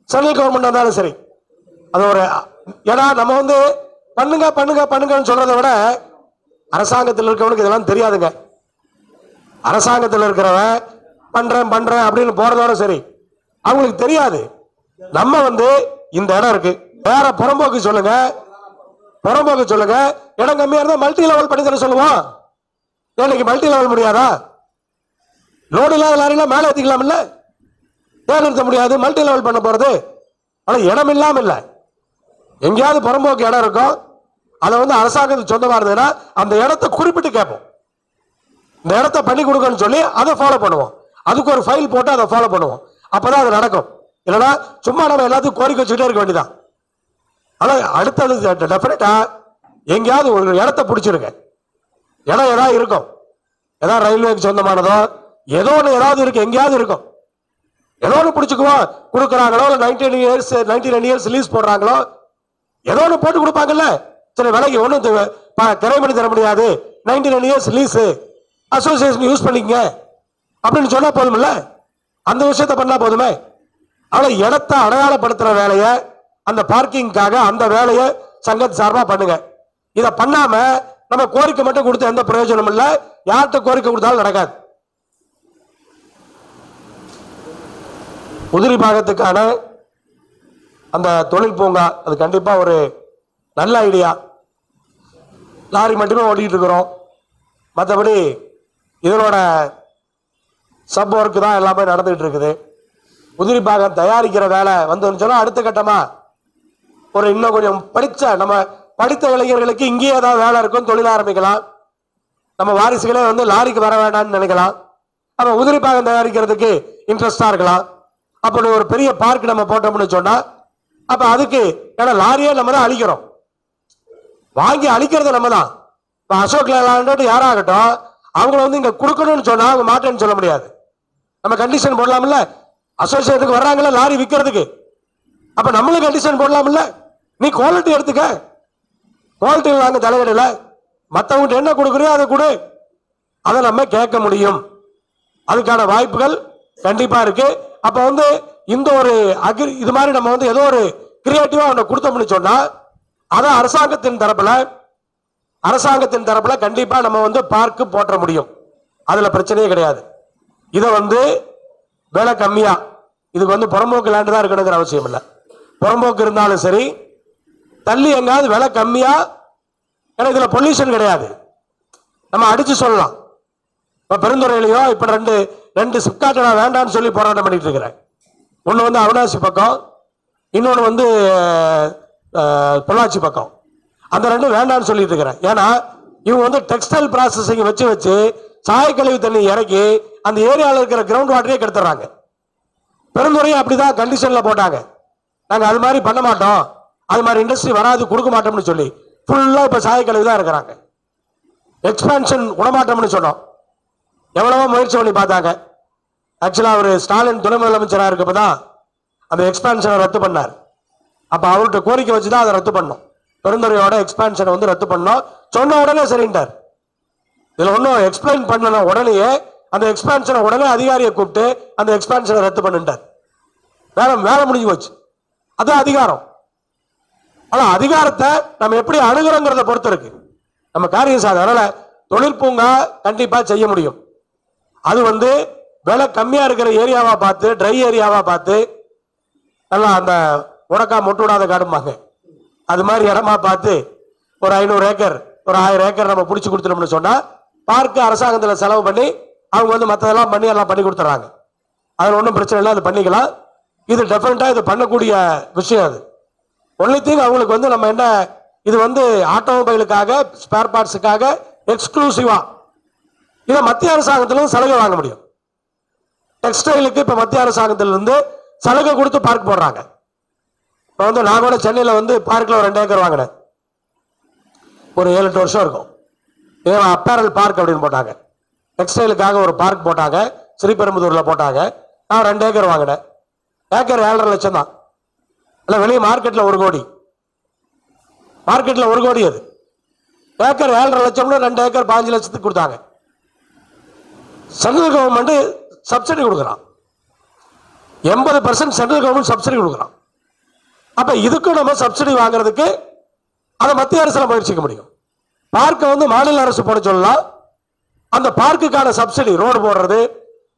சென்ட்ரல் கவர்மெண்ட் இருந்தாலும் சரி, அது ஒரு, ஏன்னா நம்ம பண்ணுங்க பண்ணுங்க பண்ணுங்கன்னு சொல்றதை விட அரசாங்கத்தில் இருக்கிறவனுக்கு இதெல்லாம் தெரியாதுங்க. அரசாங்கத்தில் இருக்கிறவன் பண்றேன் பண்றேன் அப்படின்னு போறதோட சரி, அவங்களுக்கு தெரியாது. நம்ம இந்த இடம் இருக்கு, வேற புறம்போக்கு சொல்லுங்க, புறம்போக்கு சொல்லுங்க, இடம் கம்மியா இருந்தா மல்டி லெவல் பண்ணி தர சொல்லுவோம். இன்னைக்கு மல்டி லெவல் முடியாதா? லோடு இல்லாத லாரிலாம் மேலே ஏற்றிக்கலாம் இல்ல, ஏன் நிறுத்த முடியாது? மல்டி லெவல் பண்ண போறது. ஆனா இடம் இல்லாம இல்ல, எங்கேயாவது புறம்போக்கு இடம் இருக்கும், அதை அரசாங்கத்துக்கு சொந்தமா இருந்ததுன்னா அந்த இடத்தை குறிப்பிட்டு கேட்போம், இந்த இடத்தை பண்ணி கொடுக்கணும்னு சொல்லி அதை ஃபாலோ பண்ணுவோம். அதுக்கு ஒரு ஃபைல் போட்டு அதை ஃபாலோ பண்ணுவோம். அப்பதான் அது நடக்கும். இல்லைன்னா சும்மா நம்ம எல்லாத்தையும் கோரிக்கை வச்சுக்கிட்டே இருக்க வேண்டியதான். ஆனா அடுத்தது டெஃபினட்டா எங்கேயாவது ஒரு இடத்தை பிடிச்சிருங்க. இடம் ஏதாவது இருக்கும், ஏதாவது ரயில்வேக்கு சொந்தமானதோ ஏதோ ஒன்று ஏதாவது இருக்கு, எங்கேயாவது இருக்கும், ஏதோ ஒன்று பிடிச்சிக்குவோம். கொடுக்குறாங்களோ இல்லை 99 இயர்ஸ் லீஸ் போடுறாங்களோ ஏதோ ஒன்று போட்டு கொடுப்பாங்கல்ல. சரி, விலைக்கு ஒன்றும் கிரை பண்ணி தர முடியாது, 99 இயர்ஸ் லீஸு, அசோசியேஷன் யூஸ் பண்ணிக்கங்க அப்படின்னு சொன்னா போதுமில்ல, அந்த விஷயத்த பண்ணா போதுமே. ஆனால் இடத்தை அடையாளப்படுத்துற வேலையை, அந்த பார்க்கிங்காக அந்த வேலையை சங்கத்து சார்பா பண்ணுங்க. இதை பண்ணாம நம்ம கோரிக்கை மட்டும் கொடுத்து எந்த பிரயோஜனம் இல்லை, யார்கிட்ட கோரிக்கை கொடுத்தாலும் நடக்காது. உதிரி பாகத்துக்கான அந்த தொழில் பூங்கா, அது கண்டிப்பா ஒரு நல்ல ஐடியா. லாரி மட்டுமே ஓட்டிட்டு இருக்கிறோம், மற்றபடி இதனோட சப் ஒர்க் தான் எல்லாமே நடந்துகிட்டு இருக்குது. உதிரி பாகம் தயாரிக்கிற வேலை சொன்னா அடுத்த கட்டமா ஒரு இன்னும் கொஞ்சம் நம்ம படித்த இளைஞர்களுக்கு இங்கேயே ஏதாவது வேலை இருக்கும், தொழில் ஆரம்பிக்கலாம். நம்ம வாரிசுகளே லாரிக்கு வர வேண்டாம்னு நினைக்கலாம். நம்ம உதிரி பாகம் தயாரிக்கிறதுக்கு இன்ட்ரெஸ்டா இருக்கலாம். அப்படி ஒரு பெரிய பார்க் நம்ம போட்டோம்னு சொன்னா, அப்ப அதுக்கு ஏன்னா லாரியே நம்ம தான் அழிக்கிறோம், வாங்கி அழிக்கிறது நம்ம தான். இப்ப அசோக் லேலாண்ட் யாராகட்டும், அவங்கள இங்க கொடுக்கணும்னு சொன்னா அவங்க மாட்டேன்னு சொல்ல முடியாது. நம்ம கண்டிஷன் போடலாம்ல, அசோசியேட்டுக்கு வர்றாங்கல்ல லாரி விற்கிறதுக்கு, அப்ப நம்மளும் கண்டிஷன் போடலாம்ல, நீ குவாலிட்டி எடுத்துக்க, குவாலிட்டி வாங்க தலையிடல, மற்றவங்க என்ன கொடுக்குறியோ அதை கொடு, அதை நம்ம கேட்க முடியும். அதுக்கான வாய்ப்புகள் கண்டிப்பா இருக்கு. அப்ப இந்த ஒரு இது மாதிரி நம்ம ஏதோ ஒரு கிரியேட்டிவா ஒன்று கொடுத்தோம்னு சொன்னா, அதை அரசாங்கத்தின் தரப்புல கண்டிப்பா நம்ம பார்க்கு போற்ற முடியும். அதுல பிரச்சனையே கிடையாது. இதை விலை கம்மியா, இதுக்கு புறம்போக்கு லேண்டு தான் இருக்கணுங்கிற அவசியம் இல்லை. புறம்போக்கு இருந்தாலும் சரி, தள்ளி எங்காவது விலை கம்மியா, ஏன்னா இதுல பொல்யூஷன் கிடையாது, நம்ம அடிச்சு சொல்லலாம். இப்ப பெருந்துறையிலையோ இப்ப ரெண்டு சிப்காட்டை நான் வேண்டாம்னு சொல்லி போராட்டம் பண்ணிட்டு இருக்கிறேன். ஒன்று அவினாசி பக்கம், இன்னொன்று பொள்ளாச்சி பக்கம். அந்த ரெண்டும் வேண்டாம்னு சொல்லிட்டு இருக்கிறேன். ஏன்னா இவங்க டெக்ஸ்டைல் ப்ராசஸிங் வச்சு சாயக்கழிவு தண்ணி இறக்கி அந்த ஏரியாவில் இருக்கிற கிரவுண்ட் வாட்டரே கெடுத்துறாங்க. பெருந்துறையை அப்படிதான் கண்டிஷன்ல போட்டாங்க. நாங்க அது மாதிரி பண்ண மாட்டோம், அது மாதிரி இண்டஸ்ட்ரி வராது, கொடுக்க மாட்டோம்னு சொல்லி ஃபுல்லா இப்ப சாயக்கழிவு தான் இருக்கிறாங்க. எக்ஸ்பான்ஷன் விடமாட்டோம்னு சொன்னோம். எவ்வளவோ முயற்சி பண்ணி பார்த்தாங்க. ஆக்சுவலா அவர் ஸ்டாலின் துணை முதலமைச்சராக இருக்கப்பதான் அந்த எக்ஸ்பான்ஷனை ரத்து பண்ணார். அப்ப அவர்கிட்ட கோரிக்கை வச்சுதான் அதை ரத்து பண்ணோம். பெருந்துறையோட எக்ஸ்பான்ஷனை வந்து ரத்து பண்ணோம். சொன்ன உடனே சரின்ட்டார். இதுல ஒன்னும் எக்ஸ்பிளைன் பண்ண உடனேயே அந்த எக்ஸ்பான்ஷனை உடனே அதிகாரியை கூப்பிட்டு அந்த எக்ஸ்பான்ஷனை ரத்து பண்ணிட்டார். வேலை முடிஞ்சு போச்சு. அதான் அதிகாரம். ஆனா அதிகாரத்தை நம்ம எப்படி அணுகிறோங்கிறத பொறுத்து இருக்கு நம்ம காரியம் சார். அதனால தொழிற்பூங்கா கண்டிப்பா செய்ய முடியும். அது வந்து விலை கம்மியா இருக்கிற ஏரியாவா பார்த்து, ட்ரை ஏரியாவா பார்த்து, நல்லா அந்த உடக்கா மொட்டு விடாத காடுமாங்க, அது மாதிரி இடமா பார்த்து ஒரு 500 ஏக்கர் ஒரு 1000 ஏக்கர் நம்ம பிடிச்சி கொடுத்துட்டோம்னு சொன்னா பார்க்கு அரசாங்கத்தில் செலவு பண்ணி அவங்க வந்து மற்றதெல்லாம் பண்ணி எல்லாம் பண்ணி கொடுத்துறாங்க. அதில் ஒன்றும் பிரச்சனை இல்லை, அது பண்ணிக்கலாம். இது டெஃபினட்டா இது பண்ணக்கூடிய விஷயம். அது ஒன்லி திங் அவங்களுக்கு வந்து நம்ம என்ன, இது வந்து ஆட்டோமொபைலுக்காக ஸ்பேர் பார்ட்ஸுக்காக எக்ஸ்க்ளூசிவா இதை மத்திய அரசாங்கத்திலும் சலுகை வாங்க முடியும். டெக்ஸ்டைலுக்கு இப்ப மத்திய அரசாங்கத்திலிருந்து சலுகை கொடுத்து பார்க் போடுறாங்க. இப்போ வந்து நான் கூட சென்னையில் வந்து பார்க்கில் ஒரு 2 ஏக்கர் வாங்கினேன். ஒரு 7-8 வருஷம் இருக்கும். அப்பேரல் பார்க் அப்படின்னு போட்டாங்க. டெக்ஸ்டைலுக்காக ஒரு பார்க் போட்டாங்க, ஸ்ரீபெரும்புதூர்ல போட்டாங்க. நான் 2 ஏக்கர் வாங்கினேன். ஏக்கர் 7.5 லட்சம் தான். இல்லை, வெளியே மார்க்கெட்ல 1 கோடி. மார்க்கெட்ல 1 கோடி. அது ஏக்கர் 7.5 லட்சம்னு 2 ஏக்கர் 15 லட்சத்துக்கு கொடுத்தாங்க. சென்ட்ரல் கவர்மெண்ட் சப்சிடி கொடுக்குறான். 80% சென்ட்ரல் கவர்மெண்ட் சப்சிடி கொடுக்குறான். அப்ப இதுக்கு நம்ம சப்சிடி வாங்குறதுக்கு அதை மத்திய அரசுல முயற்சிக்க முடியும். பார்க்கை வந்து மாநில அரசு போட சொல்லலாம். அந்த பார்க்குக்கான சப்சிடி, ரோடு போடுறது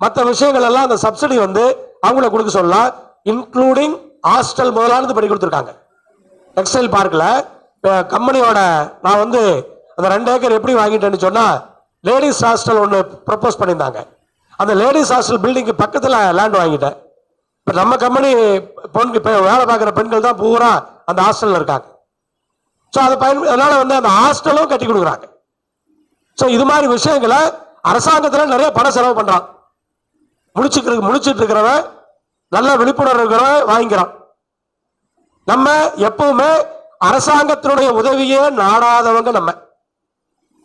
மற்ற விஷயங்கள் எல்லாம் அந்த சப்சிடி வந்து அவங்கள கொடுக்க சொல்லலாம். இன்க்ளூடிங் ஹாஸ்டல் முதலானது பண்ணி கொடுத்துருக்காங்க. டெக்ஸ்டைல் பார்க்ல கம்பெனியோட நான் வந்து அந்த 2 ஏக்கர் எப்படி வாங்கிட்டேன்னு சொன்னா, லேடிஸ் ஹாஸ்டல் ஒன்று ப்ரப்போஸ் பண்ணியிருந்தாங்க. அந்த லேடிஸ் ஹாஸ்டல் பில்டிங்க்கு பக்கத்தில் லேண்ட் வாங்கிட்டேன். இப்போ நம்ம கம்பெனி இப்போ வேலை பார்க்குற பெண்கள் தான் பூரா அந்த ஹாஸ்டலில் இருக்காங்க. ஸோ அதை அதனால வந்து அந்த ஹாஸ்டலும் கட்டி கொடுக்குறாங்க. ஸோ இது மாதிரி விஷயங்களை அரசாங்கத்தில் நிறைய பணம் செலவு பண்ணுறான். முடிச்சுட்டு இருக்கிறவன், நல்ல விழிப்புணர்வு இருக்கிறவன் வாங்கிக்கிறான். நம்ம எப்பவுமே அரசாங்கத்தினுடைய உதவியே நாடாதவங்க நம்ம.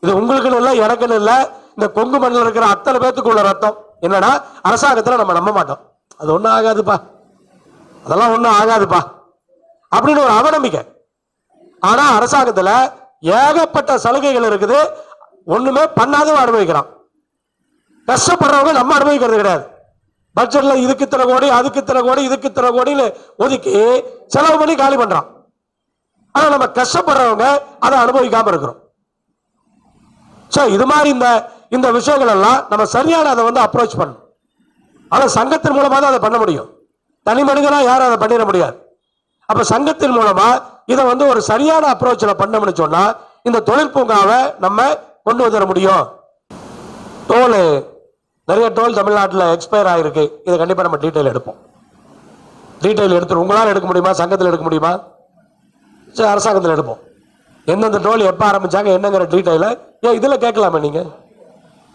இது உங்களுக்குன்னு இல்லை, எனக்குன்னு இல்லை, இந்த கொங்கு மண்ணில் இருக்கிற அத்தனை பேத்துக்கு உள்ள ரத்தம் என்னன்னா, அரசாங்கத்தில் நம்ம நம்ப மாட்டோம். அது ஒன்றும் ஆகாதுப்பா, அதெல்லாம் ஒன்றும் ஆகாதுப்பா அப்படின்னு ஒரு அவநம்பிக்கை. ஆனா அரசாங்கத்தில் ஏகப்பட்ட சலுகைகள் இருக்குது. ஒண்ணுமே பண்ணாதவன் அனுபவிக்கிறான். கஷ்டப்படுறவங்க நம்ம அனுபவிக்கிறது கிடையாது. பட்ஜெட்ல இதுக்கு இத்தனை கோடி, அதுக்கு இத்தனை கோடி, இதுக்கு இத்தனை கோடின்னு ஒதுக்கி செலவு பண்ணி காலி பண்றான். ஆனா நம்ம கஷ்டப்படுறவங்க அதை அனுபவிக்காம இருக்கிறோம். சோ இது மாதிரி இந்த விஷயங்கள் எல்லாம் நம்ம சரியான அதை வந்து அப்ரோச் பண்ணணும். ஆனா சங்கத்தின் மூலமா தான் அதை பண்ண முடியும். தனி மனிதனா யாரும் அதை பண்ணிட முடியாது. அப்ப சங்கத்தின் மூலமா இதை வந்து ஒரு சரியான அப்ரோச்சில் பண்ணோம்னு சொன்னா இந்த தொழிற்பூங்காவை நம்ம கொண்டு வந்துட முடியும். டோல், நிறைய டோல் தமிழ்நாட்டில் எக்ஸ்பயர் ஆயிருக்கு. இதை கண்டிப்பா நம்ம டீட்டெயில் எடுப்போம். டீட்டெயில் எடுத்துரும். உங்களால் எடுக்க முடியுமா? சங்கத்தில் எடுக்க முடியுமா? சரி, அரசாங்கத்தில் எடுப்போம். எந்தெந்த டோல் எப்போ ஆரம்பிச்சாங்க என்னங்கிற டீட்டெயில இதில் கேட்கலாமே. நீங்க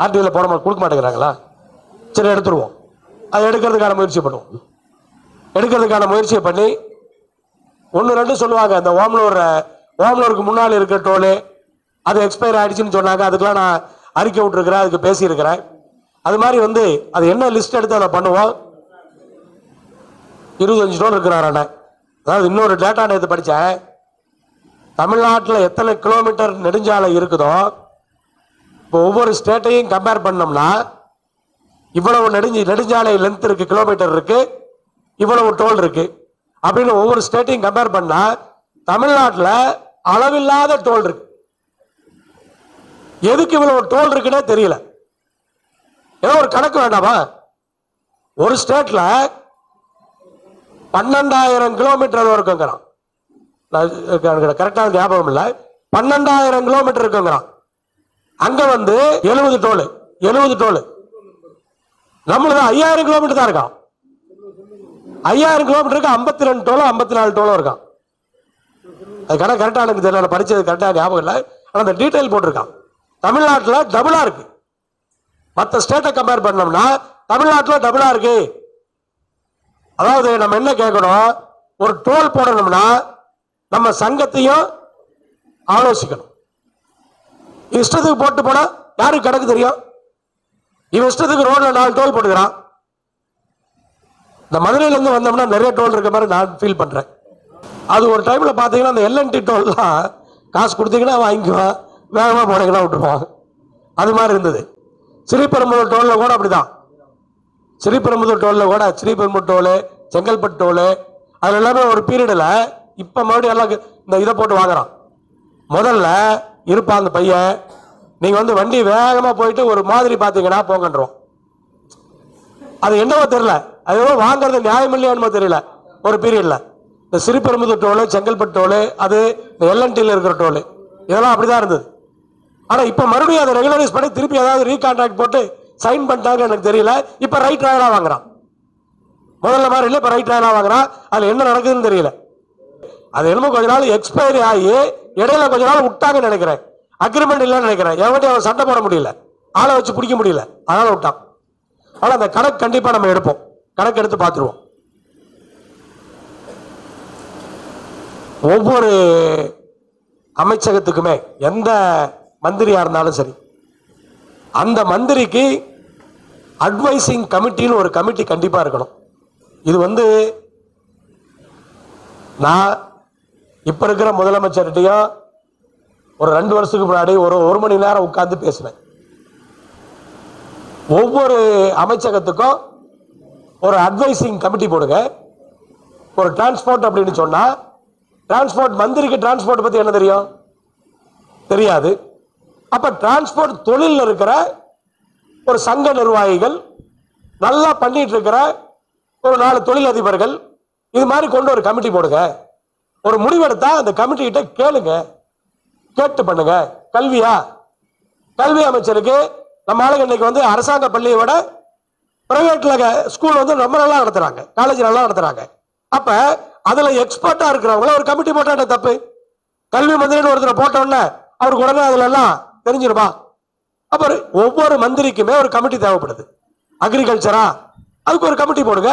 ஆர்டிவியில் போட கொடுக்க மாட்டேங்கிறாங்களா? சரி, எடுத்துருவோம். அதை எடுக்கிறதுக்கான முயற்சி பண்ணுவோம். எடுக்கிறதுக்கான முயற்சியை பண்ணி 1-2 சொல்லுவாங்க. இந்த ஓமலூருக்கு முன்னால் இருக்கிற டோலு அது எக்ஸ்பயர் ஆயிடுச்சுன்னு சொன்னாங்க. அதுக்கெல்லாம் நான் அறிக்கை விட்டுருக்கிறேன், அதுக்கு பேசியிருக்கிறேன். அது மாதிரி வந்து அது என்ன லிஸ்ட் எடுத்து அதை பண்ணுவோம். 25 டோல் இருக்கிறார் அண்ணன். அதாவது இன்னொரு டேட்டா நேற்று படித்தேன். தமிழ்நாட்டில் எத்தனை கிலோமீட்டர் நெடுஞ்சாலை இருக்குதோ, இப்போ ஒவ்வொரு ஸ்டேட்டையும் கம்பேர் பண்ணோம்னா இவ்வளவு நெடுஞ்சாலை லென்த் இருக்கு, கிலோமீட்டர் இருக்கு, இவ்வளவு டோல் இருக்கு அப்படின்னு ஒவ்வொரு ஸ்டேட்டையும் கம்பேர் பண்ணா தமிழ்நாட்டில் அளவில்லாத டோல் இருக்கு. எதுக்கு இவ்வளவு டோல் இருக்குன்னே தெரியல. ஏதோ ஒரு கணக்கு வேண்டாமா? ஒரு ஸ்டேட்ல 12,000 கிலோமீட்டர் இருக்குங்கிறான். கரெக்டான ஞாபகம் இல்லை, 12,000 கிலோமீட்டர் இருக்குங்கிறான். அங்க வந்து 70 டோல். நம்மளது 5,000 கிலோமீட்டர் தான் இருக்கான். 5,000 கிலோமீட்டருக்கு 52 டோலோ 54 டோலோ இருக்கான். அது கரெக்டா எனக்கு தெரியல, படிச்சது கரெக்டா ஞாபகம் இல்லை. ஆனா அந்த டீட்டெயில் போட்டிருக்கான். தமிழ்நாட்டில் டபுளா இருக்கு. மற்ற ஸ்டேட்டை கம்பேர் பண்ணோம்னா தமிழ்நாட்டில் டபுளா இருக்கு. அதாவது நம்ம என்ன கேட்கணும், ஒரு டோல் போடணும்னா நம்ம சங்கத்தையும் ஆலோசிக்கணும். இஷ்டத்துக்கு போட்டு போனா யாருக்கு கணக்கு தெரியும்? இவன் இஷ்டத்துக்கு ரோட்ல 4 டோல் போட்டுக்கிறான். இந்த மதுரையில இருந்து வந்தோம்னா நிறைய டோல் இருக்க மாதிரி நான் ஃபீல் பண்றேன். அது ஒரு டைம்ல பாத்தீங்கன்னா அந்த எல்என்டி டோல்லாம் காசு கொடுத்தீங்கன்னா வாங்கிக்குவான், வேகமா போனீங்கன்னா விட்டுருவான். அது மாதிரி இருந்தது. ஸ்ரீபெரும்புதூர் டோல்ல கூட அப்படிதான். ஸ்ரீபெரும்புதூர் டோல்ல கூட ஸ்ரீபெரும்புதூர் டோலு, செங்கல்பட்டு டோலு, அதுல எல்லாமே ஒரு பீரியட்ல இப்ப மறுபடியும் எல்லாம் இந்த இதை போட்டு வாங்குறான். முதல்ல இருப்பான் அந்த பையன், நீங்க வந்து வண்டி வேகமா போயிட்டு ஒரு மாதிரி பாத்தீங்கன்னா போங்கன்றோம். அது என்னவோ தெரியல, அது வாங்குறது நியாயம் இல்லையானோ தெரியல. ஒரு பீரியட்ல இந்த ஸ்ரீபெரும்புதூர் டோலு, செங்கல்பட்டு டோலு, அது இந்த எல்என்டியில் இருக்கிற டோலு, இதெல்லாம் அப்படிதான் இருந்தது. ஆனா இப்ப மறுபடியும் அதை ரெகுலரைஸ் பண்ணி திருப்பி ஏதாவது ரீகான்ட்ராக்ட் போட்டு சைன் பண்ணிட்டாங்க எனக்கு தெரியல. இப்ப ரைட் ராயலா வாங்குறான். முதல்ல மாதிரி இல்லை, இப்ப ரைட் ராயலா வாங்குறான். அதுல என்ன நடக்குதுன்னு தெரியல. அது என்னமோ கொஞ்ச நாள் எக்ஸ்பைரி ஆகி இடையில கொஞ்ச நாள் விட்டாங்கன்னு நினைக்கிறேன். அக்ரிமெண்ட் இல்லைன்னு நினைக்கிறேன். எவன்கிட்ட அவன் சண்டை போட முடியல, ஆளை வச்சு பிடிக்க முடியல, அதனால விட்டான். ஆனா அந்த கணக்கு கண்டிப்பா நம்ம எடுப்போம், கணக்கு எடுத்து பார்த்துருவோம். ஒவ்வொரு அமைச்சகத்துக்குமே எந்த மந்திரியா இருந்தாலும் சரி, அந்த மந்திரிக்கு அட்வைசிங் கமிட்டின்னு ஒரு கமிட்டி கண்டிப்பா இருக்கணும். இது வந்து நான் இப்ப இருக்கிற முதலமைச்சர்கிட்டையும் ஒரு 2 வருஷத்துக்கு முன்னாடி ஒரு மணி நேரம் உட்கார்ந்து பேசினேன். ஒவ்வொரு அமைச்சகத்துக்கும் ஒரு அட்வைசிங் கமிட்டி போடுங்க. ஒரு டிரான்ஸ்போர்ட் அப்படின்னு சொன்னா, டிரான்ஸ்போர்ட் மந்திரிக்கு டிரான்ஸ்போர்ட் பத்தி என்ன தெரியும்? தெரியாது. அப்ப டிரான்ஸ்போர்ட் தொழில் இருக்கிற ஒரு சங்க நிர்வாகிகள், நல்லா பண்ணிட்டு இருக்கிற ஒரு 4 தொழிலதிபர்கள், இது மாதிரி கொண்டு ஒரு கமிட்டி போடுங்க. ஒரு முடிவெடுத்தா அந்த கமிட்டி கிட்ட கேளுங்க, கேட்டு பண்ணுங்க. கல்வியா, கல்வி அமைச்சருக்கு நம்ம ஆளுங்க இன்னைக்கு வந்து அரசாங்க பள்ளியை விட பிரைவேட்ல ஸ்கூல் வந்து ரொம்ப நல்லா நடத்துறாங்க, காலேஜ் நல்லா நடத்துறாங்க. அப்ப அதுல எக்ஸ்பர்ட்டா இருக்கிறவங்கள ஒரு கமிட்டி போட்டா தப்பு. கல்வி மந்திரின்னு ஒருத்தர் போட்டோன்னே அவருக்கு உடனே அதுல எல்லாம் தெரிஞ்சிருமா? அப்புறம் ஒவ்வொரு மந்திரிக்குமே ஒரு கமிட்டி தேவைப்படுது. அக்ரிகல்ச்சரா, அதுக்கு ஒரு கமிட்டி போடுங்க.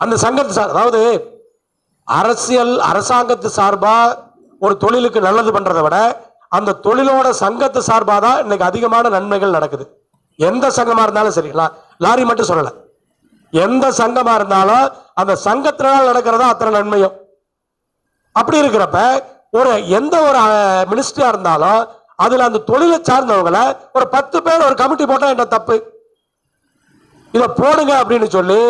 அந்த சங்கத்து அதாவது அரசியல் அரசாங்கத்து சார்பா ஒரு தொழிலுக்கு நல்லது பண்றதை விட அந்த தொழிலோட சங்கத்து சார்பா தான் இன்னைக்கு அதிகமான நன்மைகள் நடக்குது. எந்த சங்கமா இருந்தாலும் சரி, லாரி மட்டும் சொல்லல, எந்த சங்கமா இருந்தாலும் அந்த சங்கத்தினால் நடக்கிறதா அத்தனை நன்மையும். அப்படி இருக்கிறப்ப ஒரு எந்த ஒரு மினிஸ்டரா இருந்தாலும் அதுல அந்த தொழிலை சார்ந்தவங்களை ஒரு 10 பேர் ஒரு கமிட்டி போட்டா என்ன தப்பு? இதை போடுங்க அப்படின்னு சொல்லி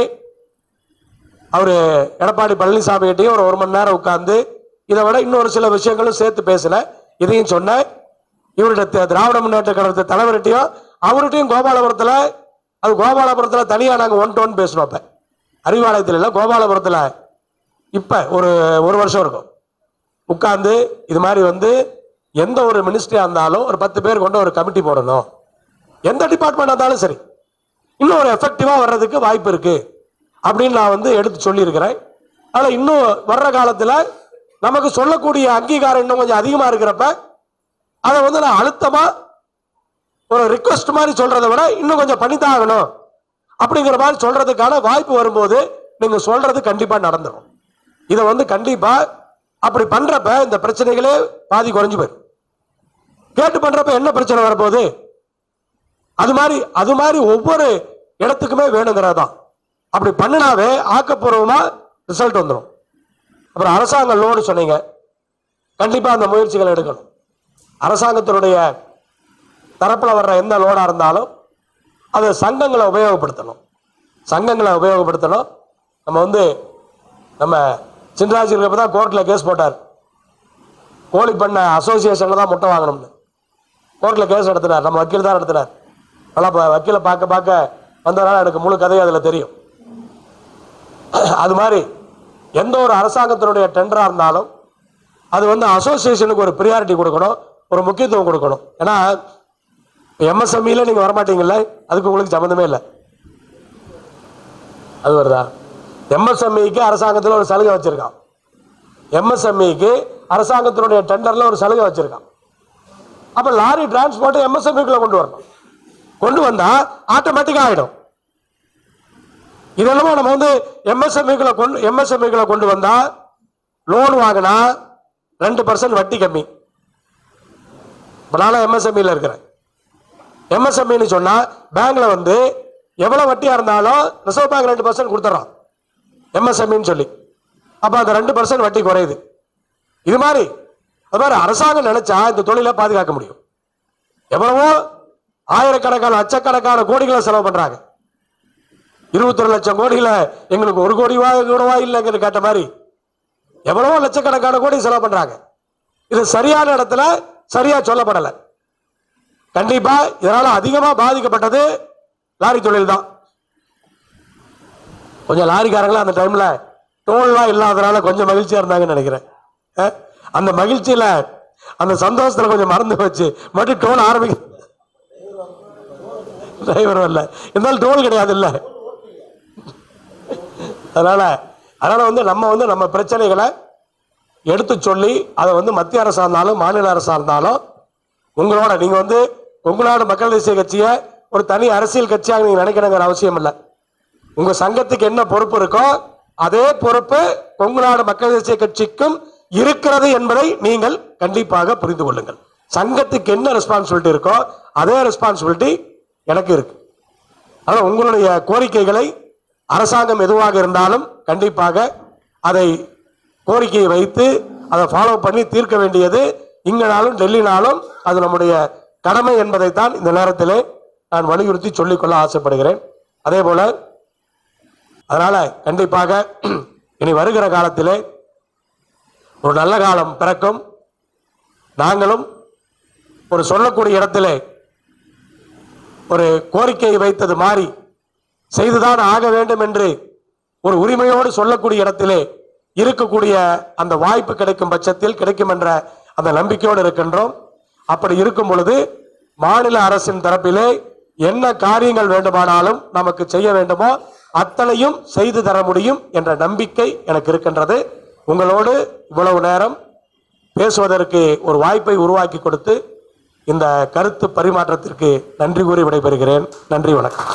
அவரு எடப்பாடி பழனிசாமி கிட்டையும் ஒரு மணி நேரம் உட்கார்ந்து இதை விட இன்னொரு சில விஷயங்களும் சேர்த்து பேசல. இதையும் சொன்ன இவருடைய திராவிட முன்னேற்ற கழகத்தை தலைவர்கிட்டையும் அவர்கிட்டையும் கோபாலபுரத்தில் தனியா நாங்கள் 1 to 1 பேசணும். அப்ப அறிவாலயத்தில் இல்லை, கோபாலபுரத்தில் இப்ப ஒரு வருஷம் இருக்கும் உட்கார்ந்து இது மாதிரி வந்து எந்த ஒரு மினிஸ்ட்ரியா இருந்தாலும் ஒரு 10 பேர் கொண்டு ஒரு கமிட்டி போடணும். எந்த டிபார்ட்மெண்ட் இருந்தாலும் சரி, இன்னும் ஒரு எஃபெக்டிவா வர்றதுக்கு வாய்ப்பு இருக்கு அப்படின்னு நான் வந்து எடுத்து சொல்லி இருக்கிறேன். ஆனா இன்னும் வர்ற காலத்துல நமக்கு சொல்லக்கூடிய அங்கீகாரம் இன்னும் கொஞ்சம் அதிகமா இருக்கிறப்ப அதை வந்து நான் அழுத்தமா ஒரு ரிக்வெஸ்ட் மாதிரி சொல்றதை விட இன்னும் கொஞ்சம் பண்ணித்தான் ஆகணும் அப்படிங்கிற மாதிரி சொல்றதுக்கான வாய்ப்பு வரும்போது நீங்க சொல்றது கண்டிப்பா நடந்துடும். இதை வந்து கண்டிப்பா அப்படி பண்றப்ப இந்த பிரச்சனைகளே பாதி குறைஞ்சு போயிடும். கேட்டு பண்றப்ப என்ன பிரச்சனை வரப்போகுது? அது மாதிரி ஒவ்வொரு இடத்துக்குமே வேணுங்கிறது தான். அப்படி பண்ணினாவே ஆக்கப்பூர்வமா ரிசல்ட் வந்துடும். அப்புறம் அரசாங்க லோடு சொன்னீங்க, கண்டிப்பா அந்த முயற்சிகள் எடுக்கணும். அரசாங்கத்தினுடைய தரப்புல வர்ற எந்த லோடா இருந்தாலும் அது சங்கங்களை உபயோகப்படுத்தணும். நம்ம வந்து நம்ம சின்ராஜ் இருக்கப்ப தான் கோர்ட்ல கேஸ் போட்டார். கோழி பண்ண அசோசியேஷன்ல தான் முட்டை வாங்கணும்னு கோர்ட்ல கேஸ் நடத்தினார். நம்ம வக்கீல் தான் நடத்தினார். நல்லா வக்கீலை பார்க்க வந்ததுனால எனக்கு முழு கதையை அதுல தெரியும். அது மாதிரி எந்த ஒரு அரசாங்கத்தினுடைய டெண்டரா இருந்தாலும் அது வந்து அசோசியேஷனுக்கு ஒரு ப்ரியாரிட்டி கொடுக்கணும், ஒரு முக்கியத்துவம் கொடுக்கணும். ஏன்னா எம்எஸ்எம்இல நீங்க வரமாட்டீங்கல்ல, அதுக்கு உங்களுக்கு சம்மந்தமே இல்லை. அது வருதா? எம்எஸ்எம்இக்கு அரசாங்கத்தில் ஒரு சலுகை வச்சிருக்கான். எம்எஸ்எம்இக்கு அரசாங்கத்தினுடைய டெண்டர்ல ஒரு சலுகை வச்சிருக்கான். அப்ப லாரி டிரான்ஸ்போர்ட் எம்எஸ்எம்இக்குள்ள கொண்டு வரணும். கொண்டு வந்தா ஆட்டோமேட்டிக்கா ஆயிடும். இதெல்லாம் நம்ம வந்து எம்எஸ்எம்இகளை கொண்டு வந்தா லோன் வாங்கினா 2% வட்டி கம்மி. நானும் எம்எஸ்எம்இல இருக்கிறேன். எம்எஸ்எம்இன்னு சொன்னா பேங்க்ல வந்து எவ்வளவு வட்டியா இருந்தாலும் ரிசர்வ் பேங்க் 2% கொடுத்துறான் எம்எஸ்எம்இன்னு சொல்லி. அப்ப அந்த 2% வட்டி குறையுது. இது மாதிரி அரசாங்கம் நினைச்சா இந்த தொழிலை பாதுகாக்க முடியும். எவ்வளவோ ஆயிரக்கணக்கான லட்சக்கணக்கான கோடிகளை செலவு பண்றாங்க. 21 லட்சம் கோடியில எங்களுக்கு 1 கோடி கூடவா இல்லைங்கிற கேட்ட மாதிரி எவ்வளவோ லட்சக்கணக்கான கோடி செலவு பண்றாங்க. இது சரியான இடத்துல சரியா சொல்லப்படல. கண்டிப்பா இதனால அதிகமா பாதிக்கப்பட்டது லாரி தொழில் தான். கொஞ்சம் லாரிக்காரங்கள அந்த டைம்ல டோல்லாம் இல்லாதனால கொஞ்சம் மகிழ்ச்சியா இருந்தாங்கன்னு நினைக்கிறேன். அந்த மகிழ்ச்சியில அந்த சந்தோஷத்துல கொஞ்சம் மறந்து வச்சு மட்டும் டோல் ஆரம்பிக்க டிரைவர் வரல, இருந்தாலும் டோல் கிடையாது இல்ல. அதனால வந்து நம்ம பிரச்சனைகளை எடுத்து சொல்லி அதை வந்து மத்திய அரசா இருந்தாலும் மாநில அரசா இருந்தாலும் உங்களோட நீங்க வந்து கொங்குநாடு மக்கள் தேசிய கட்சியை ஒரு தனி அரசியல் கட்சியாக நீங்க நினைக்கணுங்கிற அவசியம் இல்லை. உங்க சங்கத்துக்கு என்ன பொறுப்பு இருக்கோ அதே பொறுப்பு கொங்குநாடு மக்கள் தேசிய கட்சிக்கும் இருக்கிறது என்பதை நீங்கள் கண்டிப்பாக புரிந்து கொள்ளுங்கள். சங்கத்துக்கு என்ன ரெஸ்பான்சிபிலிட்டி இருக்கோ அதே ரெஸ்பான்சிபிலிட்டி எனக்கு இருக்கு. ஆனால் உங்களுடைய கோரிக்கைகளை அரசாங்கம் எதுவாக இருந்தாலும் கண்டிப்பாக அதை கோரிக்கையை வைத்து அதை ஃபாலோ பண்ணி தீர்க்க வேண்டியது இங்கனாலும் டெல்லினாலும் அது நம்முடைய கடமை என்பதைத்தான் இந்த நேரத்தில் நான் வலியுறுத்தி சொல்லிக்கொள்ள ஆசைப்படுகிறேன். அதே போல அதனால கண்டிப்பாக இனி வருகிற காலத்திலே ஒரு நல்ல காலம் பிறக்கும். நாங்களும் ஒரு சொல்லக்கூடிய இடத்திலே ஒரு கோரிக்கையை வைத்தது மாறி செய்துதான் ஆக வேண்டும் என்று ஒரு உரிமையோடு சொல்லக்கூடிய இடத்திலே இருக்கக்கூடிய அந்த வாய்ப்பு கிடைக்கும் பட்சத்தில் கிடைக்கும் என்ற அந்த நம்பிக்கையோடு இருக்கின்றோம். அப்படி இருக்கும் பொழுது மாநில அரசின் தரப்பிலே என்ன காரியங்கள் வேண்டுமானாலும் நமக்கு செய்ய வேண்டுமோ அத்தனையும் செய்து தர முடியும் என்ற நம்பிக்கை எனக்கு இருக்கின்றது. உங்களோடு இவ்வளவு நேரம் பேசுவதற்கு ஒரு வாய்ப்பை உருவாக்கி கொடுத்து இந்த கருத்து பரிமாற்றத்திற்கு நன்றி கூறி விடைபெறுகிறேன். நன்றி, வணக்கம்.